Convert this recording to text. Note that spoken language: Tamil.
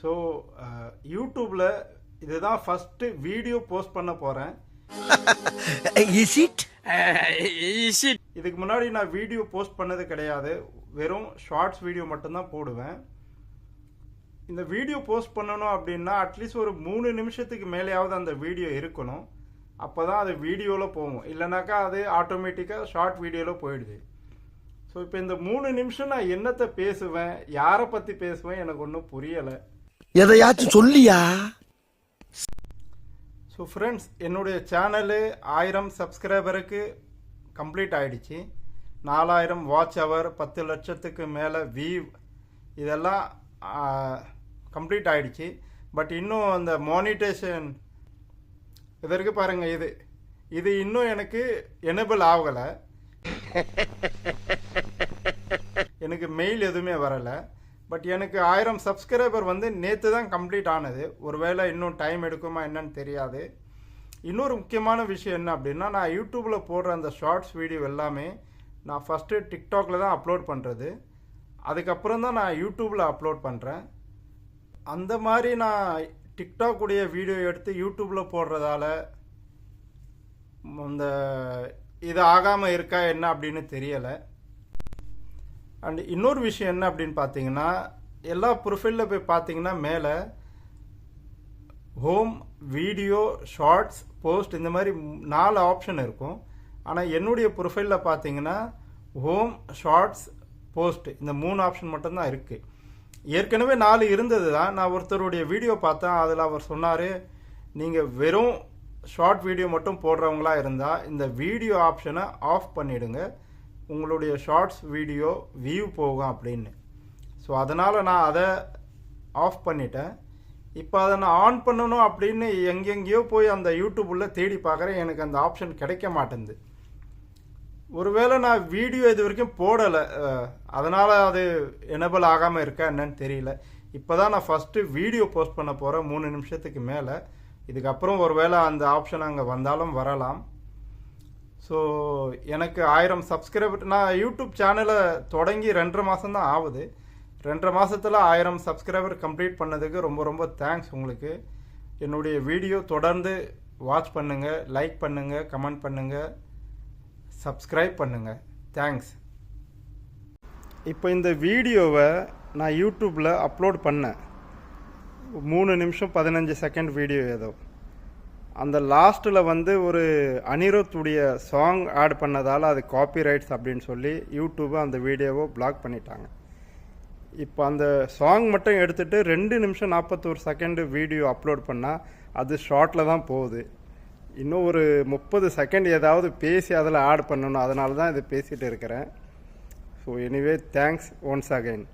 ஸோ யூடியூப்பில் இதுதான் ஃபஸ்ட்டு வீடியோ போஸ்ட் பண்ண போகிறேன். இதுக்கு முன்னாடி நான் வீடியோ போஸ்ட் பண்ணது கிடையாது. வெறும் ஷார்ட்ஸ் வீடியோ மட்டும்தான் போடுவேன். இந்த வீடியோ போஸ்ட் பண்ணணும் அப்படின்னா அட்லீஸ்ட் ஒரு 3 நிமிஷத்துக்கு மேலேயாவது அந்த வீடியோ இருக்கணும். அப்போ தான் அது வீடியோவில் போகும். இல்லைனாக்கா அது ஆட்டோமேட்டிக்காக ஷார்ட் வீடியோவில் போயிடுது. ஸோ இப்போ இந்த 3 நிமிஷம் நான் என்னத்தை பேசுவேன், யாரை பற்றி பேசுவேன், எனக்கு ஒன்றும் புரியலை. எதையாச்சும் சொல்லியா? ஸோ ஃப்ரெண்ட்ஸ், என்னுடைய சேனலு 1000 சப்ஸ்கிரைபருக்கு கம்ப்ளீட் ஆகிடுச்சு. 4000 வாட்ச் ஹவர், 10 லட்சத்துக்கு மேலே வியூ, இதெல்லாம் கம்ப்ளீட் ஆகிடுச்சு. பட் இன்னும் அந்த மானிட்டேஷன் இதற்கு பாருங்கள், இது இன்னும் எனக்கு எனேபிள் ஆகலை. எனக்கு மெயில் எதுவுமே வரலை. பட் எனக்கு 1000 சப்ஸ்கிரைபர் வந்து நேற்று தான் கம்ப்ளீட் ஆனது. ஒருவேளை இன்னும் டைம் எடுக்குமா என்னன்னு தெரியாது. இன்னொரு முக்கியமான விஷயம் என்ன அப்படின்னா, நான் யூடியூப்பில் போடுற அந்த ஷார்ட்ஸ் வீடியோ எல்லாமே நான் ஃபஸ்ட்டு டிக்டாக்ல தான் அப்லோட் பண்ணுறது. அதுக்கப்புறம் தான் நான் யூடியூப்பில் அப்லோட் பண்ணுறேன். அந்த மாதிரி நான் டிக்டாக் உடைய வீடியோ எடுத்து யூடியூப்பில் போடுறதால இந்த இது ஆகாமல் இருக்கா என்ன அப்படின்னு தெரியலை. அண்ட் இன்னொரு விஷயம் என்ன அப்படின்னு பார்த்தீங்கன்னா, எல்லா ப்ரொஃபைலில் போய் பார்த்தீங்கன்னா மேலே ஹோம், வீடியோ, ஷார்ட்ஸ், போஸ்ட், இந்த மாதிரி 4 ஆப்ஷன் இருக்கும். ஆனால் என்னுடைய ப்ரொஃபைலில் பார்த்தீங்கன்னா ஹோம், ஷார்ட்ஸ், போஸ்ட், இந்த 3 ஆப்ஷன் மட்டும்தான் இருக்குது. ஏற்கனவே 4 இருந்தது தான். நான் ஒருத்தருடைய வீடியோ பார்த்தேன். அதில் அவர் சொன்னார், நீங்கள் வெறும் ஷார்ட் வீடியோ மட்டும் போடுறவங்களா இருந்தால் இந்த வீடியோ ஆப்ஷனை ஆஃப் பண்ணிவிடுங்க, உங்களுடைய ஷார்ட்ஸ் வீடியோ வியூ போகும் அப்படின்னு. ஸோ அதனால் நான் அதை ஆஃப் பண்ணிட்டேன். இப்போ அதை நான் ஆன் பண்ணணும் அப்படின்னு எங்கெங்கேயோ போய் அந்த யூடியூப்பில் தேடி பார்க்குறேன். எனக்கு அந்த ஆப்ஷன் கிடைக்க மாட்டேங்குது. ஒருவேளை நான் வீடியோ இது வரைக்கும் போடலை, அதனால் அது எனேபிள் ஆகாமல் இருக்கா என்னன்னு தெரியல. இப்போ தான் நான் ஃபஸ்ட்டு வீடியோ போஸ்ட் பண்ண போகிறேன் 3 நிமிஷத்துக்கு மேலே. இதுக்கப்புறம் ஒருவேளை அந்த ஆப்ஷன் அங்கே வந்தாலும் வரலாம். ஸோ எனக்கு 1000 சப்ஸ்கிரைபர், நான் யூடியூப் சேனலை தொடங்கி 2.5 மாதம் தான் ஆகுது. 2.5 மாதத்தில் 1000 சப்ஸ்கிரைபர் கம்ப்ளீட் பண்ணதுக்கு ரொம்ப ரொம்ப தேங்க்ஸ் உங்களுக்கு. என்னுடைய வீடியோ தொடர்ந்து வாட்ச் பண்ணுங்கள், லைக் பண்ணுங்கள், கமெண்ட் பண்ணுங்கள், சப்ஸ்கிரைப் பண்ணுங்கள். தேங்க்ஸ். இப்போ இந்த வீடியோவை நான் யூடியூப்பில் அப்லோட் பண்ணேன். 3 நிமிஷம் 15 செகண்ட் வீடியோ ஏதோ. அந்த லாஸ்ட்டில் வந்து ஒரு அனிருத்துடைய சாங் ஆட் பண்ணதால் அது காப்பிரைட்ஸ் அப்படின்னு சொல்லி யூடியூபை அந்த வீடியோவை பிளாக் பண்ணிட்டாங்க. இப்போ அந்த சாங் மட்டும் எடுத்துகிட்டு 2 நிமிஷம் 41 செகண்ட் வீடியோ அப்லோட் பண்ணால் அது ஷார்ட்டில் தான் போகுது. இன்னும் ஒரு 30 செகண்ட் ஏதாவது பேசி அதில் ஆட் பண்ணணும். அதனால தான் இதை பேசிகிட்டு இருக்கிறேன். So anyway thanks once again.